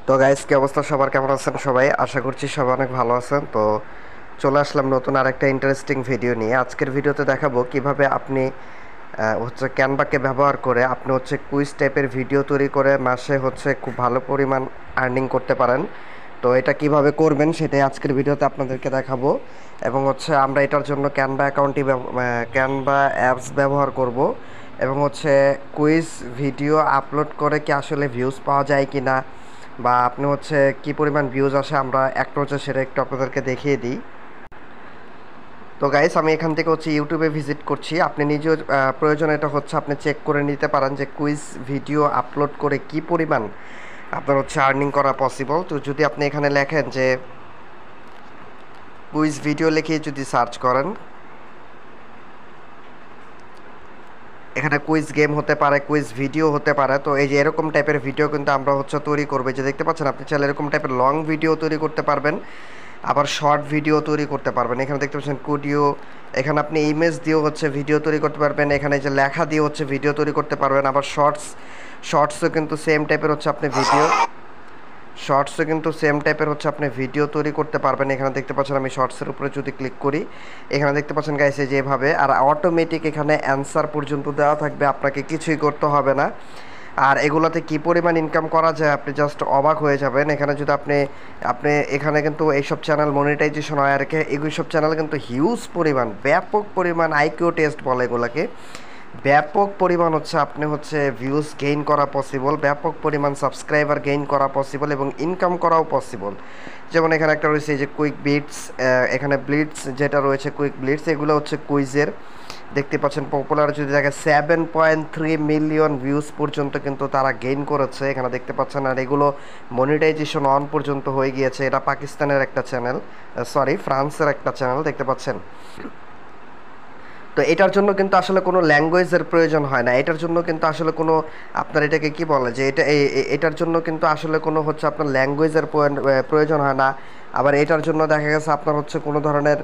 তো গাইস, কি অবস্থা সবার? কেমন আছেন সবাই? আশা করছি সবাই অনেক ভালো আছেন। তো চলে আসলাম নতুন আরেকটা ইন্টারেস্টিং ভিডিও নিয়ে। আজকের ভিডিওতে দেখাবো কিভাবে আপনি হচ্ছে ক্যানভাকে ব্যবহার করে আপনি হচ্ছে কুইজ টাইপের ভিডিও তৈরি করে মাসে হচ্ছে খুব ভালো পরিমাণ আর্নিং করতে পারেন। তো এটা কিভাবে করবেন সেটাই আজকের ভিডিওতে আপনাদেরকে দেখাবো। এবং হচ্ছে আমরা এটার জন্য ক্যানভা অ্যাপস ব্যবহার করব। এবং হচ্ছে কুইজ ভিডিও আপলোড করে কি আসলে ভিউজ পাওয়া যায় কি না, বা আপনি হচ্ছে কি পরিমাণ ভিউজ আসে আমরা একটা হচ্ছে সেটা একটু আপনাদেরকে দেখিয়ে দিই। তো গাইস, আমি এখান থেকে হচ্ছে ইউটিউবে ভিজিট করছি। আপনি নিজেও প্রয়োজন এটা হচ্ছে আপনি চেক করে নিতে পারেন যে কুইজ ভিডিও আপলোড করে কি পরিমাণ আপনার হচ্ছে আর্নিং করা পসিবল। তো যদি আপনি এখানে লেখেন যে কুইজ ভিডিও লিখে যদি সার্চ করেন, এখানে কুইজ গেম হতে পারে, কুইজ ভিডিও হতে পারে। তো এই যে এরকম টাইপের ভিডিও কিন্তু আমরা হচ্ছে তৈরি করবো। যে দেখতে পাচ্ছেন, আপনি চাইলে এরকম টাইপের লং ভিডিও তৈরি করতে পারবেন, আবার শর্ট ভিডিও তৈরি করতে পারবেন। এখানে দেখতে পাচ্ছেন কুডিও, এখানে আপনি ইমেজ দিয়েও হচ্ছে ভিডিও তৈরি করতে পারবেন। এখানে যে লেখা দিয়ে হচ্ছে ভিডিও তৈরি করতে পারবেন। আবার শর্টসও কিন্তু সেম টাইপের হচ্ছে আপনি ভিডিও তৈরি করতে পারবেন। এখানে দেখতে পাচ্ছেন আমি শর্টসের উপরে যদি ক্লিক করি, এখানে দেখতে পাচ্ছেন গাইছে যেভাবে, আর অটোমেটিক এখানে অ্যান্সার পর্যন্ত দেওয়া থাকবে, আপনাকে কিছুই করতে হবে না। আর এগুলোতে কি পরিমাণ ইনকাম করা যায় আপনি জাস্ট অবাক হয়ে যাবেন। এখানে যদি আপনি আপনি এখানে কিন্তু এইসব চ্যানেল মনিটাইজেশন হয়, আর এইসব চ্যানেল কিন্তু হিউজ পরিমাণ, ব্যাপক পরিমাণ আইকিউ টেস্ট বলে এগুলাকে, ব্যাপক পরিমাণ হচ্ছে আপনি হচ্ছে ভিউজ গেইন করা পসিবল, ব্যাপক পরিমাণ সাবস্ক্রাইবার গেইন করা পসিবল, এবং ইনকাম করাও পসিবল। যেমন এখানে একটা রয়েছে যে কুইক বিটস, এখানে ব্লিটস যেটা রয়েছে, কুইক ব্লিটস, এগুলো হচ্ছে কুইজের। দেখতে পাচ্ছেন পপুলার যদি দেখে 7.3 মিলিয়ন ভিউজ পর্যন্ত কিন্তু তারা গেইন করেছে, এখানে দেখতে পাচ্ছেন। আর এগুলো মনিটাইজেশন অন পর্যন্ত হয়ে গিয়েছে। এটা পাকিস্তানের একটা চ্যানেল, ফ্রান্সের একটা চ্যানেল, দেখতে পাচ্ছেন। তো এটার জন্য কিন্তু আসলে কোনো ল্যাঙ্গুয়েজের প্রয়োজন হয় না। এটার জন্য কিন্তু আসলে কোনো, আপনার এটাকে কি বলে, যে এটার জন্য কিন্তু আসলে কোনো হচ্ছে আপনার ল্যাঙ্গুয়েজের প্রয়োজন হয় না। আবার এটার জন্য দেখা গেছে আপনার হচ্ছে কোনো ধরনের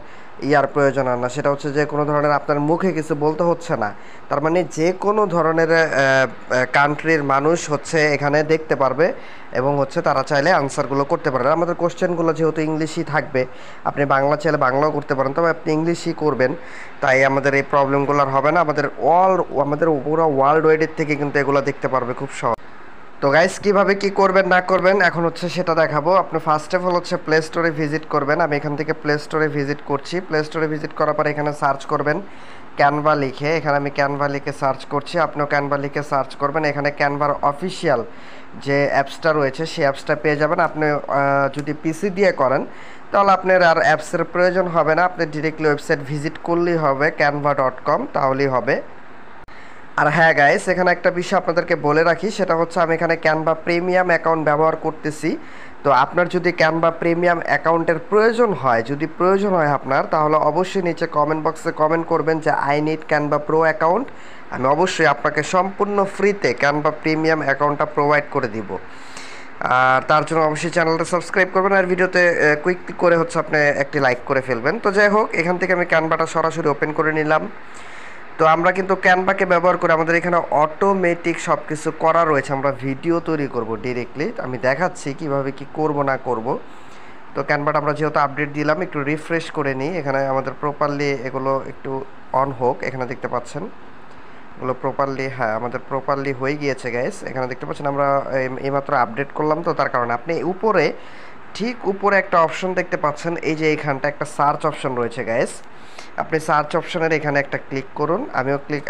ইয়ার প্রয়োজন হয় না, সেটা হচ্ছে যে কোনো ধরনের আপনার মুখে কিছু বলতে হচ্ছে না। তার মানে যে কোনো ধরনের কান্ট্রির মানুষ হচ্ছে এখানে দেখতে পারবে, এবং হচ্ছে তারা চাইলে আনসারগুলো করতে পারে। আমাদের কোশ্চেনগুলো যেহেতু ইংলিশই থাকবে, আপনি বাংলা চাইলে বাংলাও করতে পারেন, তবে আপনি ইংলিশই করবেন। তাই আমাদের এই প্রবলেমগুলো আর হবে না। আমাদের পুরো ওয়ার্ল্ড ওয়াইডের থেকে কিন্তু এগুলো দেখতে পারবে খুব সহজ। তো গাইস, কিভাবে কি করবেন না করবেন এখন হচ্ছে সেটা দেখাবো। আপনি ফার্স্ট অফ অল হচ্ছে প্লে স্টোরে ভিজিট করবেন। আমি এখান থেকে প্লে স্টোরে ভিজিট করছি। প্লে স্টোরে ভিজিট করার পর এখানে সার্চ করবেন ক্যানভা লিখে। এখানে আমি ক্যানভা লিখে সার্চ করছি, আপনিও ক্যানভা লিখে সার্চ করবেন। এখানে ক্যানভার অফিসিয়াল যে অ্যাপসটা রয়েছে সেই অ্যাপসটা পেয়ে যাবেন। আপনি যদি পিসি দিয়ে করেন তাহলে আপনার আর অ্যাপসের প্রয়োজন হবে না, আপনি ডিরেক্টলি ওয়েবসাইট ভিজিট করলেই হবে, canva.com, তাহলেই হবে। আর হ্যাঁ গাইস, এখানে একটা বিষয় আপনাদেরকে বলে রাখি, সেটা হচ্ছে আমি এখানে ক্যানভা প্রিমিয়াম অ্যাকাউন্ট ব্যবহার করতেছি। তো আপনার যদি ক্যানভা প্রিমিয়াম অ্যাকাউন্টের প্রয়োজন হয় আপনার, তাহলে অবশ্যই নিচে কমেন্ট বক্সে কমেন্ট করবেন যে I need Canva pro account. আমি অবশ্যই আপনাকে সম্পূর্ণ ফ্রিতে ক্যানভা প্রিমিয়াম অ্যাকাউন্টটা প্রোভাইড করে দিব। আর তার জন্য অবশ্যই চ্যানেলটা সাবস্ক্রাইব করবেন, আর ভিডিওতে কুইকলি করে হচ্ছে আপনি একটি লাইক করে ফেলবেন। তো যাই হোক, এখান থেকে আমি ক্যানভাটা সরাসরি ওপেন করে নিলাম। তো আমরা কিন্তু ক্যানভাকে ব্যবহার করে আমাদের এখানে অটোমেটিক সব কিছু করা রয়েছে। আমরা ভিডিও তৈরি করব ডিরেক্টলি, আমি দেখাচ্ছি কিভাবে কি করব না করব। তো ক্যানভাটা আমরা যেহেতু আপডেট দিলাম, একটু রিফ্রেশ করে নিই। এখানে আমাদের প্রপারলি এগুলো একটু অন হোক। এখানে দেখতে পাচ্ছেন এগুলো প্রপারলি, হ্যাঁ আমাদের প্রপারলি হয়ে গিয়েছে গাইস। এখানে দেখতে পাচ্ছেন আমরা এইমাত্র আপডেট করলাম, তো তার কারণে আপনি উপরে, ঠিক উপরে একটা অপশন দেখতে পাচ্ছেন, এই যে এইখানটা একটা সার্চ অপশন রয়েছে গাইস। আপনি সার্চ অপশনের এখানে একটা ক্লিক করুন,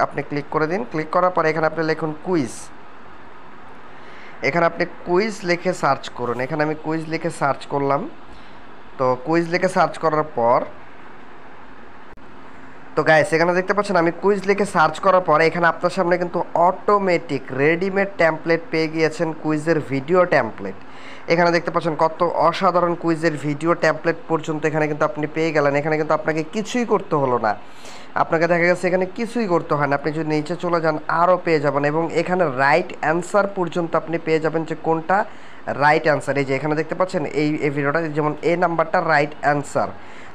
আপনি ক্লিক করে দিন। ক্লিক করার পরে এখানে আপনি লিখুন কুইজ। এখানে আপনি কুইজ লিখে সার্চ করুন। এখানে আমি কুইজ লিখে সার্চ করলাম। তো কুইজ লিখে সার্চ করার পর, তো গাইস এখানে দেখতে পাচ্ছেন আমি কুইজ লিখে সার্চ করার পরে এখানে আপনার সামনে কিন্তু অটোমেটিক রেডিমেড টেমপ্লেট পেয়ে গিয়েছেন, কুইজের ভিডিও টেমপ্লেট। এখানে দেখতে পাচ্ছেন কত অসাধারণ কুইজের ভিডিও টেমপ্লেট পর্যন্ত এখানে কিন্তু আপনি পেয়ে গেলেন। এখানে কিন্তু আপনাকে কিছুই করতে হলো না, আপনাকে দেখা গেছে এখানে কিছুই করতে হয় না। আপনি যদি নিচে চলে যান আরও পেয়ে যাবেন, এবং এখানে রাইট অ্যান্সার পর্যন্ত আপনি পেয়ে যাবেন যে কোনটা রাইট অ্যান্সার। এই যে এখানে দেখতে পাচ্ছেন এই ভিডিওটা, যেমন এই নাম্বারটা রাইট অ্যান্সার।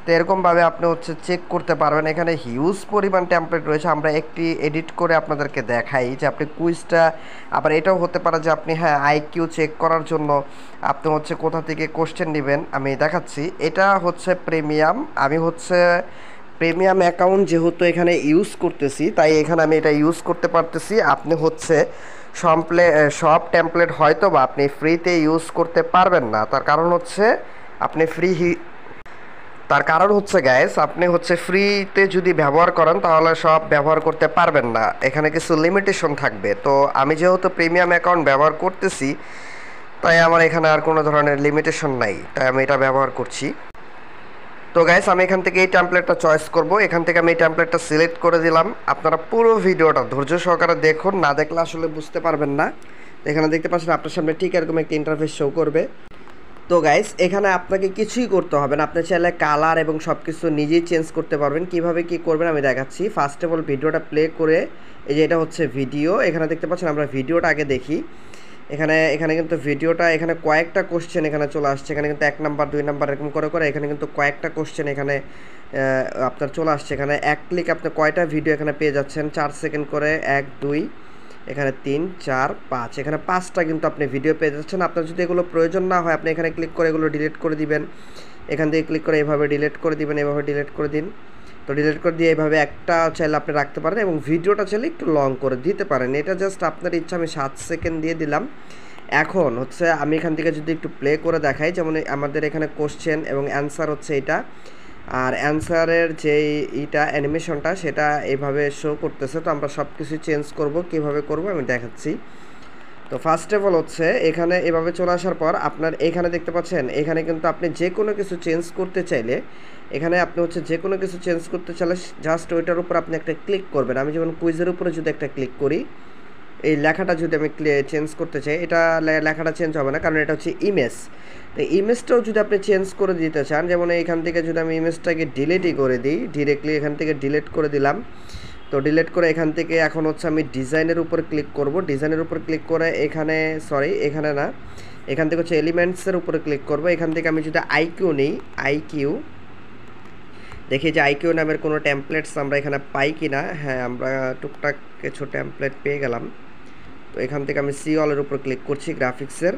তো এরকমভাবে আপনি হচ্ছে চেক করতে পারবেন। এখানে হিউজ পরিমাণ টেমপ্লেট রয়েছে, আমরা একটি এডিট করে আপনাদেরকে দেখাই যে আপনি কুইজটা, আবার এটাও হতে পারে যে আপনি হ্যাঁ আইকিউ চেক করার জন্য আপনি হচ্ছে কোথা থেকে কোশ্চেন নেবেন আমি দেখাচ্ছি। এটা হচ্ছে প্রিমিয়াম, আমি হচ্ছে প্রিমিয়াম অ্যাকাউন্ট যেহেতু এখানে ইউজ করতেছি তাই এখানে আমি এটা ইউজ করতে পারতেছি। আপনি হচ্ছে সব টেমপ্লেট হয়তো বা আপনি ফ্রিতে ইউজ করতে পারবেন না, তার কারণ হচ্ছে গাইস, আপনি হচ্ছে ফ্রিতে যদি ব্যবহার করেন তাহলে সব ব্যবহার করতে পারবেন না, এখানে কিছু লিমিটেশন থাকবে। তো আমি যেহেতু প্রিমিয়াম অ্যাকাউন্ট ব্যবহার করতেছি তাই আমার এখানে আর কোনো ধরনের লিমিটেশন নাই, তাই আমি এটা ব্যবহার করছি। তো গাইস আমি এখান থেকে এই টেমপ্লেটটা চয়েস করব, এখান থেকে আমি এই টেমপ্লেটটা সিলেক্ট করে দিলাম। আপনারা পুরো ভিডিওটা ধৈর্য সহকারে দেখুন, না দেখলে আসলে বুঝতে পারবেন না। এখানে দেখতে পাচ্ছেন আপনার সামনে ঠিক এরকম একটা ইন্টারফেস শো করবে। তো গাইস এখানে আপনাকে কিছুই করতে হবে না, আপনি চাইলে কালার এবং সব কিছু নিজেই চেঞ্জ করতে পারবেন। কিভাবে কি করবেন আমি দেখাচ্ছি। ফার্স্ট অফ অল ভিডিওটা প্লে করে, এই যে এটা হচ্ছে ভিডিও, এখানে দেখতে পাচ্ছেন আমরা ভিডিওটা আগে দেখি। এখানে কিন্তু ভিডিওটা, এখানে কয়েকটা কোশ্চেন এখানে চলে আসছে, এখানে কিন্তু 1 নাম্বার 2 নাম্বার এরকম করে করে এখানে কিন্তু কয়েকটা কোশ্চেন এখানে আপনার চলে আসছে। এখানে এক ক্লিক আপনি কয়টা ভিডিও এখানে পেয়ে যাচ্ছেন, 4 সেকেন্ড করে 1 2 এখানে 3 4 5, এখানে 5টা কিন্তু আপনি ভিডিও পেয়ে যাচ্ছেন। আপনার যদি এগুলো প্রয়োজন না হয় আপনি এখানে ক্লিক করে এগুলো ডিলিট করে দিবেন, এখান থেকে ক্লিক করে এভাবে ডিলিট করে দিবেন, এভাবে ডিলিট করে দিন। তো ডিলিট করে দিয়ে এভাবে একটা চাইলে আপনি রাখতে পারেন এবং ভিডিওটা চাইলে একটু লং করে দিতে পারেন, এটা জাস্ট আপনার ইচ্ছা। আমি 7 সেকেন্ড দিয়ে দিলাম। এখন হচ্ছে আমি এখান থেকে যদি একটু প্লে করে দেখাই, যেমন আমাদের এখানে কোশ্চেন এবং অ্যান্সার হচ্ছে এটা, আর অ্যান্সারের যে এইটা অ্যানিমেশনটা সেটা এইভাবে শো করতেছে। তো আমরা সব কিছু চেঞ্জ করব, কীভাবে করব আমি দেখাচ্ছি। তো ফার্স্ট অফ অল হচ্ছে এখানে এভাবে চলে আসার পর আপনার এখানে দেখতে পাচ্ছেন, এখানে কিন্তু আপনি যে কোনো কিছু চেঞ্জ করতে চাইলে, এখানে আপনি হচ্ছে যে কোনো কিছু চেঞ্জ করতে চাইলে জাস্ট ওইটার উপর আপনি একটা ক্লিক করবেন। আমি যেমন কুইজের উপরে যদি একটা ক্লিক করি, এই লেখাটা যদি আমি চেঞ্জ করতে চাই, এটা লেখাটা চেঞ্জ হবে না কারণ এটা হচ্ছে ইমেজ। তো ইমেজটাও যদি আপনি চেঞ্জ করে দিতে চান, যেমন এইখান থেকে যদি আমি ইমেজটাকে ডিলিটই করে দিই, ডিরেক্টলি এখান থেকে ডিলিট করে দিলাম। তো ডিলিট করে এখান থেকে এখন হচ্ছে আমি ডিজাইনের উপর ক্লিক করব, ডিজাইনের উপর ক্লিক করে এখানে এখানে না, এখান থেকে হচ্ছে এলিমেন্টসের উপরে ক্লিক করব। এখান থেকে আমি যদি আইকিউ নিই, আইকিউ দেখি যে আইকিউ নামের কোনো টেমপ্লেটস আমরা এখানে পাই কি না। হ্যাঁ, আমরা টুকটাক কিছু টেমপ্লেট পেয়ে গেলাম। তো এখান থেকে আমি সি অলের উপর ক্লিক করছি গ্রাফিক্সের,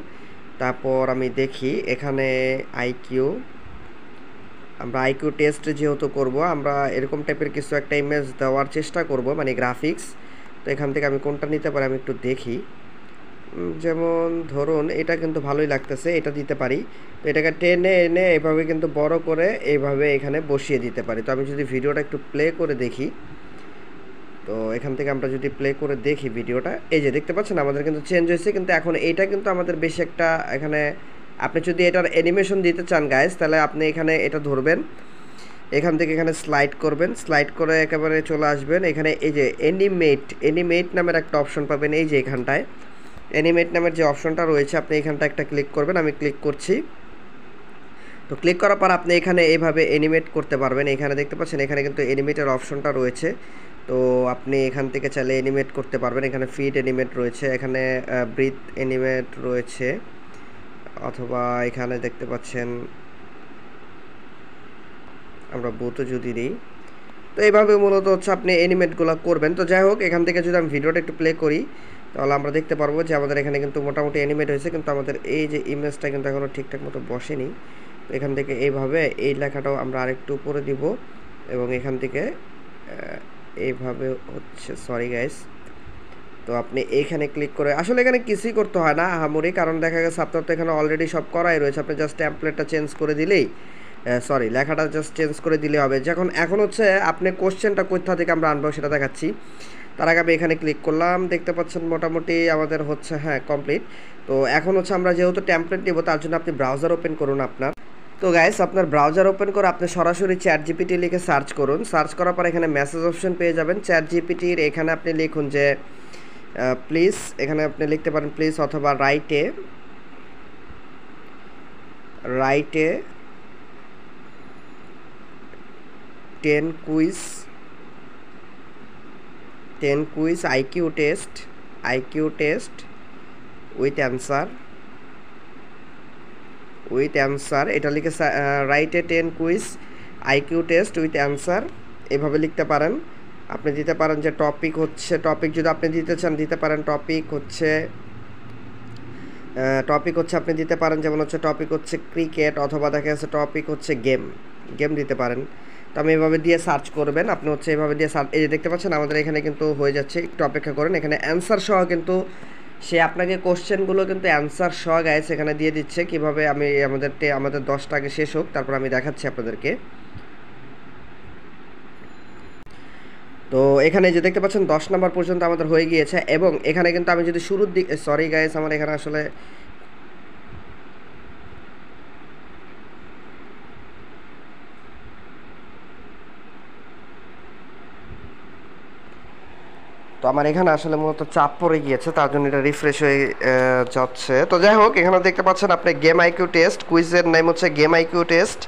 তারপর আমি দেখি এখানে আইকিউ, আমরা আইকিউ টেস্ট যেহেতু করব, আমরা এরকম টাইপের কিছু একটা ইমেজ দেওয়ার চেষ্টা করব, মানে গ্রাফিক্স। তো এখান থেকে আমি কোনটা নিতে পারি আমি একটু দেখি, যেমন ধরুন এটা কিন্তু ভালোই লাগতেছে, এটা দিতে পারি। তো এটাকে টেনে এনে এভাবে কিন্তু বড় করে এইভাবে এখানে বসিয়ে দিতে পারি। তো আমি যদি ভিডিওটা একটু প্লে করে দেখি, তো এখান থেকে আমরা যদি প্লে করে দেখি ভিডিওটা, এই যে দেখতে পাচ্ছেন আমাদের কিন্তু চেঞ্জ হয়েছে। কিন্তু এখন এইটা কিন্তু আমাদের বেশি একটা, এখানে আপনি যদি এটার অ্যানিমেশন দিতে চান গাইস, তাহলে আপনি এখানে এটা ধরবেন, এখান থেকে এখানে স্লাইড করবেন, স্লাইড করে একেবারে চলে আসবেন এখানে, এই যে অ্যানিমেট নামের একটা অপশন পাবেন। এই যে এখানটায় অ্যানিমেট নামের যে অপশনটা রয়েছে আপনি এখানটা একটা ক্লিক করবেন, আমি ক্লিক করছি। তো ক্লিক করার পর আপনি এখানে এইভাবে অ্যানিমেট করতে পারবেন। এখানে দেখতে পাচ্ছেন এখানে কিন্তু অ্যানিমেটের অপশনটা রয়েছে। তো আপনি এখান থেকে চাইলে অ্যানিমেট করতে পারবেন, এখানে ফিট অ্যানিমেট রয়েছে, এখানে ব্রিথ অ্যানিমেট রয়েছে, অথবা এখানে দেখতে পাচ্ছেন আমরা বোতও যদি দিই। তো এইভাবে মূলত হচ্ছে আপনি অ্যানিমেটগুলো করবেন। তো যাই হোক, এখান থেকে যদি আমি ভিডিওটা একটু প্লে করি তাহলে আমরা দেখতে পারবো যে আমাদের এখানে কিন্তু মোটামুটি অ্যানিমেট হয়েছে, কিন্তু আমাদের এই যে ইমেজটা কিন্তু এখনও ঠিকঠাক মতো বসেনি। তো এখান থেকে এইভাবে এই লেখাটাও আমরা আরেকটু উপরে দিব এবং এখান থেকে এইভাবে হচ্ছে, সরি গাইস। তো আপনি এইখানে ক্লিক করে, আসলে এখানে কিছুই করতে হয় না আহামরি, কারণ দেখা গেছে আপনার তো এখানে অলরেডি সব করাই রয়েছে। আপনি জাস্ট টেমপ্লেটটা চেঞ্জ করে দিলেই, লেখাটা জাস্ট চেঞ্জ করে দিলে হবে। এখন হচ্ছে আপনি কোশ্চেনটা কোথা থেকে আমরা আনবো সেটা দেখাচ্ছি। তার আগে আমি এখানে ক্লিক করলাম, দেখতে পাচ্ছেন মোটামুটি আমাদের হচ্ছে হ্যাঁ কমপ্লিট। তো এখন হচ্ছে আমরা যেহেতু টেমপ্লেট নেব তার জন্য আপনি ব্রাউজার ওপেন করুন আপনার। তো গাইস আপনার ব্রাউজার ওপেন করে আপনি সরাসরি চ্যাট জিপিটি লিখে সার্চ করুন। সার্চ করার পর এখানে মেসেজ অপশন পেয়ে যাবেন চ্যাট জিপিটির। এখানে আপনি লিখুন যে প্লিজ, এখানে আপনি লিখতে পারেন প্লিজ, অথবা রাইটে 10 quiz IQ test with answer, এটা লিখে রাইটে 10 quiz IQ test with answer এভাবে লিখতে পারেন। আপনি দিতে পারেন যে টপিক যদি আপনি দিতে চান দিতে পারেন টপিক হচ্ছে আপনি দিতে পারেন যেমন হচ্ছে টপিক হচ্ছে ক্রিকেট, অথবা দেখা যাচ্ছে টপিক হচ্ছে গেম দিতে পারেন। তো আমি এভাবে দিয়ে সার্চ করবেন, আপনি হচ্ছে এভাবে দিয়ে সার্চ, এই যে দেখতে পাচ্ছেন আমাদের এখানে কিন্তু হয়ে যাচ্ছে, একটু অপেক্ষা করেন। এখানে অ্যান্সার সহ কিন্তু সে আপনাকে কোশ্চেনগুলো কিন্তু অ্যান্সার সহ গাইস এখানে দিয়ে দিচ্ছে। কিভাবে আমি আমাদের 10টা আগে শেষ হোক, তারপর আমি দেখাচ্ছি আপনাদেরকে। তো এখানে যে দেখতে পাচ্ছেন 10 নাম্বার পর্যন্ত আমাদের হয়ে গিয়েছে, এবং এখানে কিন্তু আমি যদি শুরুর দিকে, সরি গাইস আমার এখানে আসলে তো আমার এখানে আসলে মূলত চাপ পড়ে গিয়েছে, তার জন্য এটা রিফ্রেশ হয়ে যাচ্ছে। তো যাই হোক, এখানে দেখতে পাচ্ছেন আপনি গেম আইকিউ টেস্ট, কুইজের নাম হচ্ছে গেম আইকিউ টেস্ট।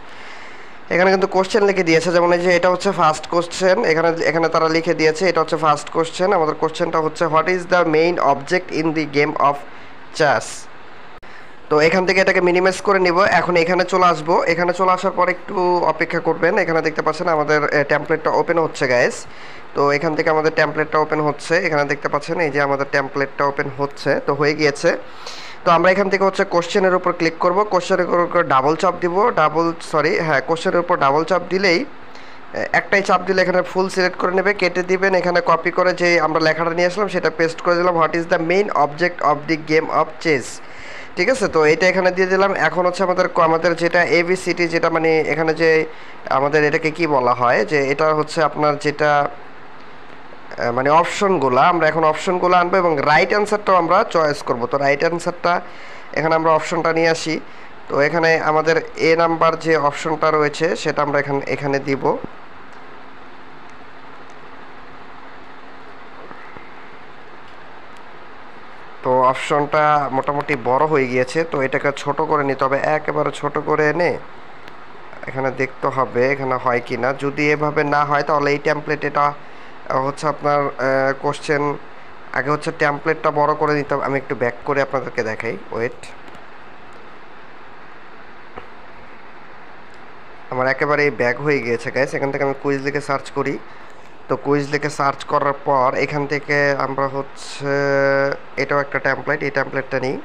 এখানে কিন্তু কোশ্চেন লিখে দিয়েছে, যেমন এই যে এটা হচ্ছে ফার্স্ট কোশ্চেন, এখানে তারা লিখে দিয়েছে এটা হচ্ছে ফার্স্ট কোশ্চেন। আমাদের কোশ্চেনটা হচ্ছে what is the main object in the game of chess. তো এখান থেকে এটাকে মিনিমাইজ করে নিব। এখন এখানে চলে আসবো, এখানে চলে আসার পর একটু অপেক্ষা করবেন। এখানে দেখতে পাচ্ছেন আমাদের টেমপ্লেটটা ওপেন হচ্ছে গাইস। তো এখান থেকে আমাদের টেমপ্লেটটা ওপেন হচ্ছে, এখানে দেখতে পাচ্ছেন এই যে আমাদের টেমপ্লেটটা ওপেন হচ্ছে, তো হয়ে গিয়েছে। তো আমরা এখান থেকে হচ্ছে কোশ্চেনের উপর ক্লিক করব, কোশ্চেনের উপর ডাবল চাপ দিব, কোশ্চেনের উপর ডাবল চাপ দিলেই একটাই চাপ দিলে এখানে ফুল সিলেক্ট করে নেবে, কেটে দিবেন। এখানে কপি করে যে আমরা লেখাটা নিয়ে আসলাম সেটা পেস্ট করে দিলাম, what is the main object of the game of chess. ঠিক আছে, তো এটা এখানে দিয়ে দিলাম। এখন হচ্ছে আমাদের যেটা এবিসিটি, যেটা মানে এখানে যে আমাদের এটাকে কি বলা হয়, যে এটা হচ্ছে আপনার যেটা মানে অপশনগুলো, আমরা এখন অপশনগুলো আনবো এবং রাইট অ্যান্সারটাও আমরা চয়েস করব। তো রাইট অ্যান্সারটা এখানে আমরা অপশনটা নিয়ে আসি। তো এখানে আমাদের এ নাম্বার যে অপশনটা রয়েছে সেটা আমরা এখানে দিব। তো অপশনটা মোটামুটি বড় হয়ে গিয়েছে, তো এটাকে ছোট করে নিতে হবে, একেবারে ছোট করে এনে এখানে দেখতে হবে এখানে হয় কি না। যদি এভাবে না হয় তাহলে এই টেমপ্লেট, এটা হচ্ছে আপনার কোশ্চেন, আগে হচ্ছে টেমপ্লেটটা বড় করে নিতে হবে। আমি একটু ব্যাক করে আপনাদেরকে দেখাই, ওয়েট। আমার একেবারে ব্যাক হয়ে গিয়েছে গাইস। এখান থেকে আমি কুইজ লিখে সার্চ করি। তো কুইজ লিখে সার্চ করার পর এখান থেকে আমরা হচ্ছে এটাও একটা টেমপ্লেট, এই টেমপ্লেটটা নিই।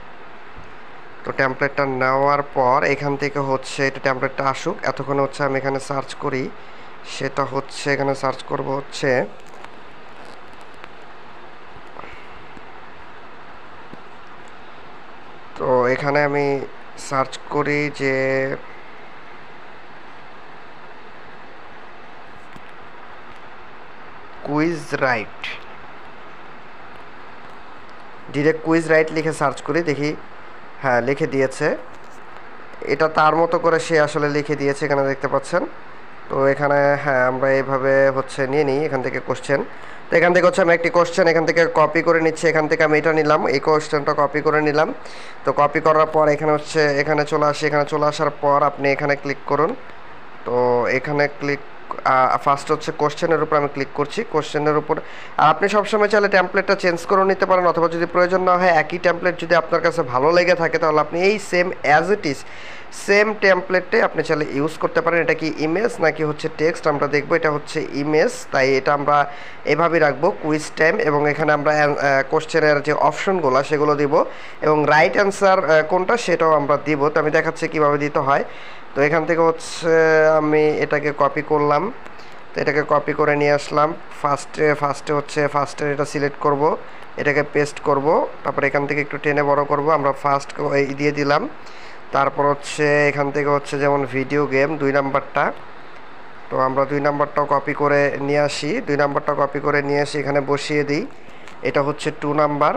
তো টেমপ্লেটটা নেওয়ার পর এখান থেকে হচ্ছে এটা টেমপ্লেটটা আসুক, এতক্ষণ হচ্ছে আমি এখানে সার্চ করি। সেটা হচ্ছে এখানে সার্চ করব হচ্ছে তো এখানে আমি সার্চ করি যে quiz right, direct quiz right লিখে সার্চ করি, দেখি হ্যাঁ লিখে দিয়েছে। এটা তার মতো করে সে আসলে লিখে দিয়েছে, এখানে দেখতে পাচ্ছেন। তো এখানে হ্যাঁ আমরা এইভাবে হচ্ছে নিয়ে নিই এখান থেকে কোশ্চেন। তো এখান থেকে হচ্ছে আমি একটি কোশ্চেন এখান থেকে কপি করে নিচ্ছি, এখান থেকে আমি এটা নিলাম, এই কোশ্চেনটা কপি করে নিলাম। তো কপি করার পর এখানে চলে আসি, এখানে চলে আসার পর আপনি এখানে ক্লিক করুন। তো এখানে ফার্স্ট হচ্ছে কোশ্চেনের উপর আমি ক্লিক করছি, কোশ্চেনের উপর। আর আপনি সবসময় চাইলে টেমপ্লেটটা চেঞ্জ করে নিতে পারেন, অথবা যদি প্রয়োজন না হয় একই টেমপ্লেট যদি আপনার কাছে ভালো লেগে থাকে তাহলে আপনি এই same as it is same টেমপ্লেটে আপনি চাইলে ইউজ করতে পারেন। এটা কি ইমেজ নাকি হচ্ছে টেক্সট আমরা দেখবো, এটা হচ্ছে ইমেজ, তাই এটা আমরা এভাবেই রাখবো কুইজ টাইম। এবং এখানে আমরা কোশ্চেনের যে অপশনগুলো সেগুলো দিব, এবং রাইট অ্যান্সার কোনটা সেটাও আমরা দিব। তো আমি দেখাচ্ছি কীভাবে দিতে হয়। তো এখান থেকে হচ্ছে আমি এটাকে কপি করলাম, তো এটাকে কপি করে নিয়ে আসলাম। ফার্স্টে এটা সিলেক্ট করব, এটাকে পেস্ট করব, তারপর এখান থেকে একটু টেনে বড় করব, আমরা ফার্স্ট দিয়ে দিলাম। তারপর হচ্ছে এখান থেকে হচ্ছে যেমন ভিডিও গেম 2 নাম্বারটা, তো আমরা 2 নাম্বারটাও কপি করে নিয়ে আসি, 2 নাম্বারটা কপি করে নিয়ে এসে এখানে বসিয়ে দিই। এটা হচ্ছে 2 নাম্বার,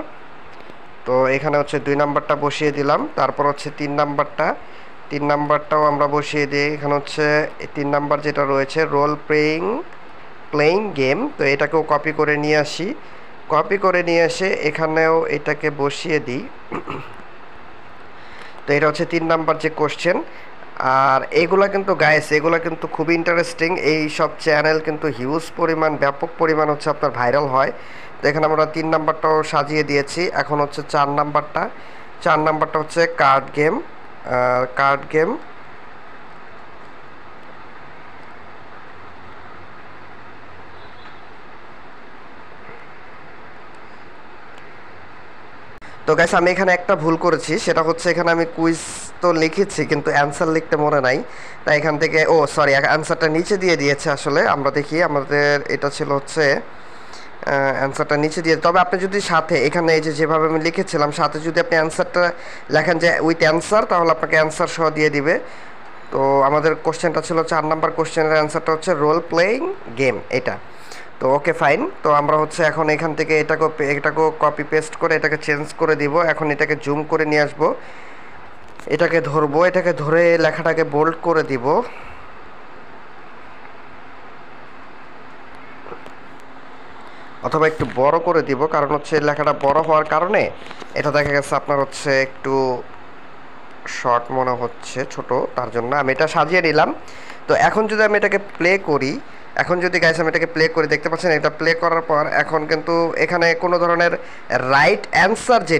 তো এখানে হচ্ছে 2 নাম্বারটা বসিয়ে দিলাম। তারপর হচ্ছে 3 নাম্বারটাও আমরা বসিয়ে দিই। এখানে হচ্ছে 3 নাম্বার যেটা রয়েছে রোল প্লেয়িং গেম, তো এটাকেও কপি করে নিয়ে আসি, কপি করে নিয়ে এসে এখানেও এটাকে বসিয়ে দিই। তো এটা হচ্ছে 3 নাম্বার যে কোশ্চেন। আর এগুলা কিন্তু গাইস, এগুলা কিন্তু খুবই ইন্টারেস্টিং, এই সব চ্যানেল কিন্তু হিউজ পরিমাণ, ব্যাপক পরিমাণ হচ্ছে আপনার ভাইরাল হয়। তো এখানে আমরা 3 নাম্বারটাও সাজিয়ে দিয়েছি। এখন হচ্ছে 4 নাম্বারটা হচ্ছে কার্ড গেম। তো গাইস আমি এখানে একটা ভুল করেছি, সেটা হচ্ছে এখানে আমি কুইজ তো লিখেছি কিন্তু অ্যান্সার লিখতে মনে নাই, তাই এখান থেকে সরি অ্যান্সারটা নিচে দিয়ে দিয়েছে। আসলে আমরা দেখি আমাদের এটা ছিল হচ্ছে অ্যান্সারটা নিচে দিয়ে, তবে আপনি যদি সাথে এখানে এই যে যেভাবে আমি লিখেছিলাম সাথে যদি আপনি অ্যান্সারটা লেখেন যে উইথ অ্যান্সার, তাহলে আপনাকে অ্যান্সার সহ দিয়ে দিবে। তো আমাদের কোশ্চেনটা ছিল 4 নাম্বার কোশ্চেনের অ্যান্সারটা হচ্ছে রোল প্লেয়িং গেম এটা। তো ওকে ফাইন, তো আমরা হচ্ছে এখন এখান থেকে এটাকে কপি পেস্ট করে এটাকে চেঞ্জ করে দিব। এখন এটাকে জুম করে নিয়ে আসবো, এটাকে ধরবো, এটাকে ধরে লেখাটাকে বোল্ড করে দিব। অথবা একটু বড় করে দিব, কারণ হচ্ছে লেখাটা বড় হওয়ার কারণে এটা দেখা গেছে আপনার হচ্ছে একটু শর্ট মনে হচ্ছে, ছোট, তার জন্য আমি এটা সাজিয়ে নিলাম। তো এখন যদি আমি এটাকে প্লে করি, এখন যদি গাইস আমি এটাকে প্লে করি, দেখতে পাচ্ছেন এটা প্লে করার পর এখন কিন্তু এখানে কোনো ধরনের রাইট অ্যান্সার যে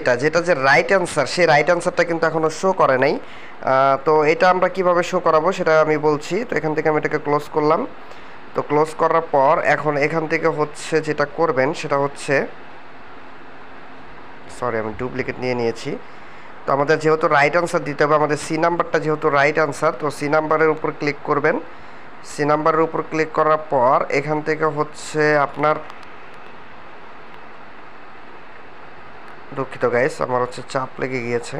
রাইট অ্যান্সার, সেই রাইট অ্যান্সারটা কিন্তু এখনও শো করে নাই। তো এটা আমরা কিভাবে শো করাবো সেটা আমি বলছি। তো এখান থেকে আমি এটাকে ক্লোজ করলাম। তো ক্লোজ করার পর এখন এখান থেকে হচ্ছে যেটা করবেন সেটা হচ্ছে, সরি আমি ডুপ্লিকেট নিয়ে নিয়েছি। তো আমাদের যেহেতু রাইট আনসার দিতে হবে, আমাদের সি নাম্বারটা যেহেতু রাইট আনসার, তো সি নাম্বারের উপর ক্লিক করবেন। সি নাম্বারের উপর ক্লিক করার পর এখান থেকে হচ্ছে আপনার, দুঃখিত গাইস আমার হচ্ছে চাপ লেগে গিয়েছে।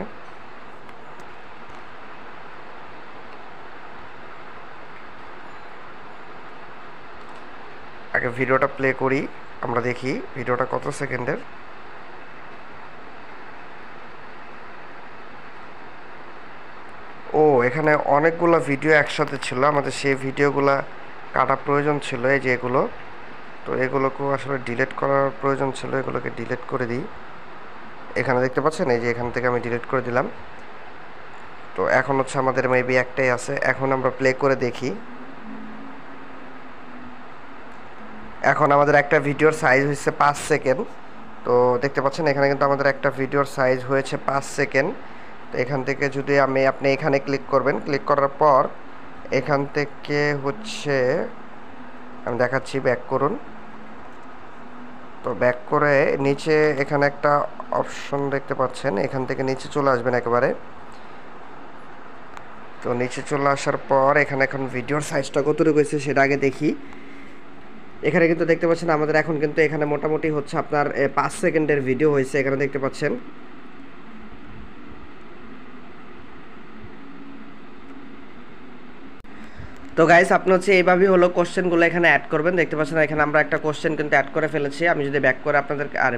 আগে ভিডিওটা প্লে করি, আমরা দেখি ভিডিওটা কত সেকেন্ডের। এখানে অনেকগুলো ভিডিও একসাথে ছিল, আমাদের সেই ভিডিওগুলো কাটা প্রয়োজন ছিল, এই যে এগুলো। তো এগুলোকেও আসলে ডিলিট করার প্রয়োজন ছিল, এগুলোকে ডিলিট করে দিই। এখানে দেখতে পাচ্ছেন এই যে এখান থেকে আমি ডিলিট করে দিলাম। তো এখন হচ্ছে আমাদের মেবি একটাই আছে, এখন আমরা প্লে করে দেখি। এখন আমাদের একটা ভিডিওর সাইজ হয়েছে 5 সেকেন্ড। তো দেখতে পাচ্ছেন এখানে কিন্তু আমাদের একটা ভিডিওর সাইজ হয়েছে 5 সেকেন্ড। তো এখান থেকে যদি আপনি এখানে ক্লিক করবেন, ক্লিক করার পর এখান থেকে হচ্ছে আমি দেখাচ্ছি, ব্যাক করুন। তো ব্যাক করে নিচে এখানে একটা অপশন দেখতে পাচ্ছেন, এখান থেকে নিচে চলে আসবেন একেবারে। তো নিচে চলে আসার পর এখানে এখন ভিডিওর সাইজটা কতটুকু হয়েছে সেটা আগে দেখি। এখানে কিন্তু দেখতে পাচ্ছেন আমাদের এখন কিন্তু এখানে মোটামুটি হচ্ছে আপনার 5 সেকেন্ডের ভিডিও হয়েছে, এখানে দেখতে পাচ্ছেন। তো গাইস আপনি হচ্ছে এইভাবেই হলো কোশ্চেনগুলো এখানে অ্যাড করবেন। দেখতে পাচ্ছেন এখানে আমরা একটা কোশ্চেন কিন্তু অ্যাড করে ফেলেছি। আমি যদি ব্যাক করে আপনাদেরকে, আর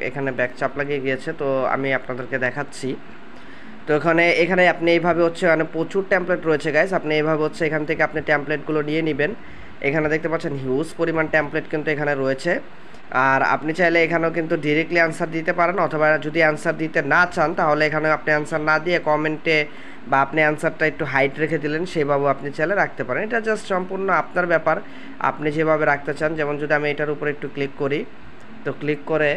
এখানে ব্যাক চাপ লাগিয়ে গিয়েছে, তো আমি আপনাদেরকে দেখাচ্ছি। তো এখানে আপনি এইভাবে হচ্ছে মানে প্রচুর ট্যাম্পলেট রয়েছে গাইস, আপনি এইভাবে হচ্ছে এখান থেকে আপনি ট্যাম্পলেটগুলো নিয়ে নেবেন। এখানে দেখতে পাচ্ছেন হিউজ পরিমাণ ট্যাম্পলেট কিন্তু এখানে রয়েছে। আর আপনি চাইলে এখানেও কিন্তু ডিরেক্টলি অ্যান্সার দিতে পারেন, অথবা যদি অ্যান্সার দিতে না চান তাহলে এখানে আপনি অ্যান্সার না দিয়ে কমেন্টে বা আপনি অ্যান্সারটা একটু হাইট রেখে দিলেন, সেভাবেও আপনি চাইলে রাখতে পারেন। এটা জাস্ট সম্পূর্ণ আপনার ব্যাপার, আপনি যেভাবে রাখতে চান। যেমন যদি আমি এটার উপরে একটু ক্লিক করি, তো ক্লিক করে,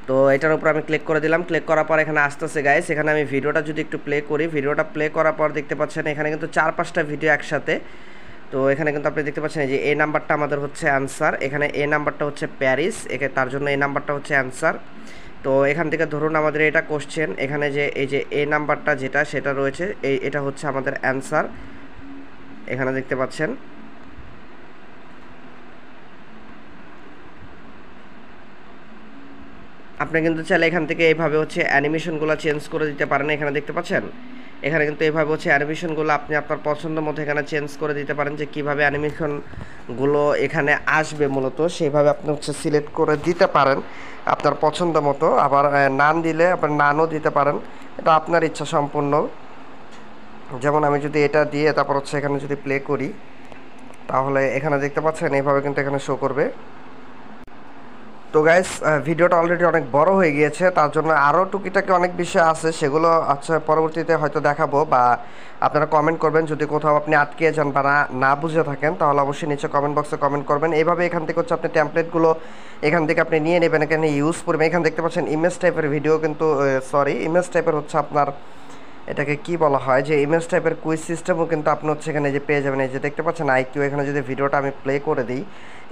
তো এটার উপর আমি ক্লিক করে দিলাম। ক্লিক করার পর এখানে আসতেছে গাইস, এখানে আমি ভিডিওটা যদি একটু প্লে করি, ভিডিওটা প্লে করার পর দেখতে পাচ্ছেন এখানে কিন্তু 4-5টা ভিডিও একসাথে। তো এখানে কিন্তু আপনি দেখতে পাচ্ছেন যে এ নাম্বারটা আমাদের হচ্ছে অ্যান্সার, এখানে এ নাম্বারটা হচ্ছে প্যারিস, তার জন্য এই নাম্বারটা হচ্ছে অ্যান্সার। তো এখান থেকে ধরুন আমাদের এটা কোশ্চেন, এখানে যে এই যে এ নাম্বারটা সেটা রয়েছে, এটা হচ্ছে আমাদের অ্যান্সার, এখানে দেখতে পাচ্ছেন। আপনি কিন্তু চাইলে এখান থেকে এইভাবে হচ্ছে অ্যানিমেশনগুলো চেঞ্জ করে দিতে পারেন। এখানে দেখতে পাচ্ছেন এখানে কিন্তু এইভাবে হচ্ছে অ্যানিমেশনগুলো আপনি আপনার পছন্দ মতো এখানে চেঞ্জ করে দিতে পারেন, যে কীভাবে অ্যানিমেশনগুলো এখানে আসবে মূলত সেইভাবে আপনি হচ্ছে সিলেক্ট করে দিতে পারেন আপনার পছন্দ মতো। আবার নান দিলে আপনার নানও দিতে পারেন, এটা আপনার ইচ্ছা সম্পূর্ণ। যেমন আমি যদি এটা দিয়ে তারপর হচ্ছে এখানে যদি প্লে করি, তাহলে এখানে দেখতে পাচ্ছেন এইভাবে কিন্তু এখানে শো করবে। তো গাইস ভিডিওটা অলরেডি অনেক বড় হয়ে গিয়েছে, তার জন্য আরও টুকিটাকি অনেক বিষয় আছে, সেগুলো আচ্ছা পরবর্তীতে হয়তো দেখাবো, বা আপনারা কমেন্ট করবেন যদি কোথাও আপনি আটকে যান বা না বুঝে থাকেন, তাহলে অবশ্যই নিচে কমেন্ট বক্সে কমেন্ট করবেন। এইভাবে এখান থেকে হচ্ছে আপনি ট্যাম্পলেটগুলো এখান থেকে আপনি নিয়ে নেবেন, এখানে ইউজ করবেন। এখানে দেখতে পাচ্ছেন ইমেজ টাইপের ভিডিও কিন্তু ইমেজ টাইপের হচ্ছে আপনার এটাকে কি বলা হয় যে ইমেজ টাইপের কুইজ সিস্টেমও কিন্তু আপনি হচ্ছে এখানে যে পেয়ে যাবেন। এই যে দেখতে পাচ্ছেন আইকিউ, এখানে যদি ভিডিওটা আমি প্লে করে দিই,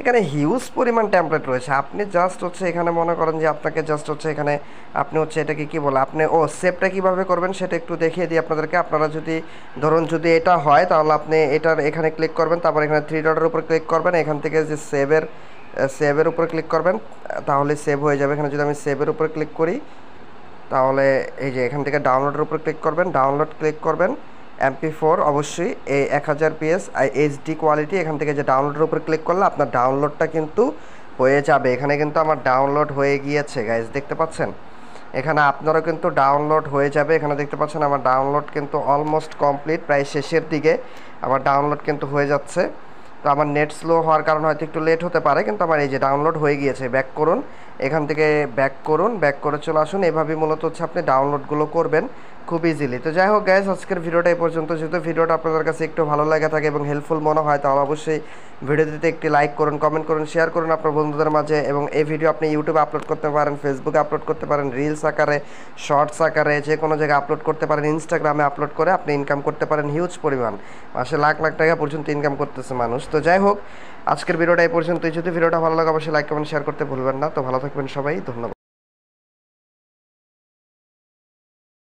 এখানে হিউজ পরিমাণ টেমপ্লেট রয়েছে। আপনি জাস্ট হচ্ছে এখানে মনে করেন যে আপনাকে জাস্ট হচ্ছে এখানে আপনি হচ্ছে এটাকে কি বলে আপনি সেভটা কীভাবে করবেন সেটা একটু দেখিয়ে দিই আপনাদেরকে। আপনারা যদি ধরুন যদি এটা হয় তাহলে আপনি এটার এখানে ক্লিক করবেন, তারপর এখানে থ্রি ডটের উপর ক্লিক করবেন, এখান থেকে যে সেভের উপর ক্লিক করবেন, তাহলে সেভ হয়ে যাবে। এখানে যদি আমি সেভের উপর ক্লিক করি তাহলে এই যে এখান থেকে ডাউনলোডের উপর ক্লিক করবেন, ডাউনলোড ক্লিক করবেন, MP4 অবশ্যই এই 1000 PS HD কোয়ালিটি। এখান থেকে যে ডাউনলোডের উপর ক্লিক করলে আপনার ডাউনলোডটা কিন্তু হয়ে যাবে। এখানে কিন্তু আমার ডাউনলোড হয়ে গিয়েছে গাইজ, দেখতে পাচ্ছেন এখানে আপনারও কিন্তু ডাউনলোড হয়ে যাবে। এখানে দেখতে পাচ্ছেন আমার ডাউনলোড কিন্তু অলমোস্ট কমপ্লিট, প্রায় শেষের দিকে আমার ডাউনলোড কিন্তু হয়ে যাচ্ছে। তো আমার নেট স্লো হওয়ার কারণে হয়তো একটু লেট হতে পারে, কিন্তু আমার এই যে ডাউনলোড হয়ে গিয়েছে। ব্যাক করুন, এখান থেকে ব্যাক করুন, ব্যাক করে চলে আসুন। এভাবেই মূলত হচ্ছে আপনি ডাউনলোডগুলো করবেন খুব ইজিলি। তো যাই হোক গাইজ, আজকের ভিডিওটা এই পর্যন্ত। যেহেতু ভিডিওটা আপনাদের কাছে একটু ভালো লাগে থাকে এবং হেল্পফুল মনে হয়, তাহলে অবশ্যই ভিডিওটিতে একটি লাইক করুন, কমেন্ট করুন, শেয়ার করুন আপনার বন্ধুদের মাঝে। এবং এই ভিডিও আপনি ইউটিউবে আপলোড করতে পারেন, ফেসবুকে আপলোড করতে পারেন, রিলস আকারে, শর্টস আকারে, যে কোনো জায়গায় আপলোড করতে পারেন, ইনস্টাগ্রামে আপলোড করে আপনি ইনকাম করতে পারেন হিউজ পরিমাণ। মাসে লাখ লাখ টাকা পর্যন্ত ইনকাম করতেছে মানুষ। তো যাই হোক, আজকের ভিডিওটা এই পর্যন্তই। যদি ভিডিওটা ভালো লাগে অবশ্যই লাইক কমেন্ট শেয়ার করতে ভুলবেন না। তো ভালো থাকবেন সবাই, ধন্যবাদ।